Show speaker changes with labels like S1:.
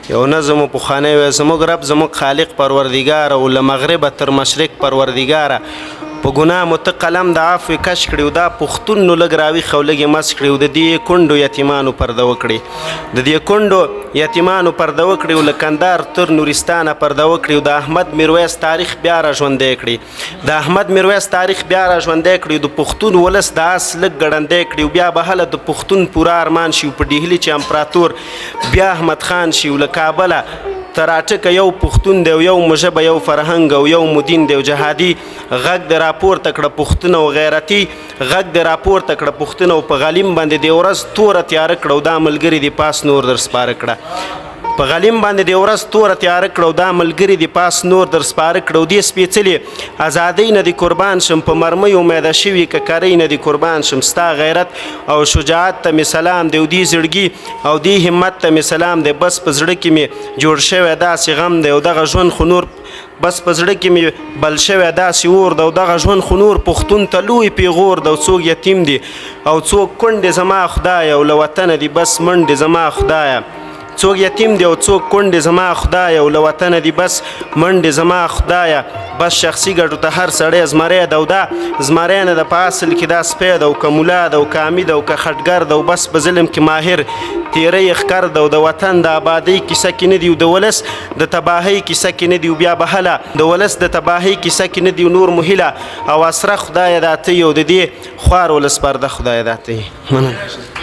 S1: یو نظم پخوانی وی زموږ رب زموږ خالق پروردګار او له مغربه تر مشرق پروردګاره په ګناه مو ته قلم د عفو کش کړي او دا پښتون نو لږ راویښ او لږ مس کړي او د دې کونډو یتیمانو پرده وکړي د دې کونډو یتیمانو پرده وکړي او له کندهار تر نورستانه پرده وکړي او د احمد میرویس تاریخ بیا را ژوندی کړي د احمد میرویس تاریخ بیا را ژوندی کړي د پښتون ولس د آس لږ ګړندی کړي او بیا به هله د پښتون پوره ارمان شي په ډهلي چې امپراتور بیا احمد خان شي او له کابله تر اټکه یو پښتون دی او یو مو ژبه یو فرهنګ او یو مو دین دی او جهادي غږ د راپورته کړه پښتون او غیرتي غږ د راپورته کړه پښتون او په غلیم باندې د ورځ توره تیاره کړه او دا ملګري د پاس نور در سپاره کړه په غلیم باندې د ورځ توره تیاره کړه او دا ملګري د پاس نور در سپاره کړه او دې سپېڅلې ازادۍ نه د قربان شم په مرمیو میده شوي ککرۍ نه د قربان شم ستا غیرت او شجاعت ته مې سلام دی او دې زړګي او دې همت ته مې سلام دی بس په زړه کې مې جوړ شوی داسې غم دی او دغه ژوند خو نور بس په زړه کې مې بل شوی داسې اور دی او دغه ژوند خو نور پښتون ته لوی پیغور دی او څوک یتیم دی او څوک کونډې زما خدایه او له وطنه دي بس منډې زما خدایه څوک یتیم دی او څوک کونډې زما خدایه او له وطنه دي بس منډې زما خدایه بس شخصي ګټو ته هر سړی زمری دی او دا زمری نه ده په اصل کې دا سپی ده او که ملا ده او که امي ده او که خټګر ده او بس په ظلم کې ماهر تیری ښکر ده او د وطن د آبادۍ کیسه کې نه دي او د ولس د تباهۍ کیسه کې نه دي او بیا به هله د ولس د تباهۍ کیسه کې نه دي نور مو هیله او اسره خدایه دا ته یې او د دې خوار ولس پرده خدایه دا ته یې مننه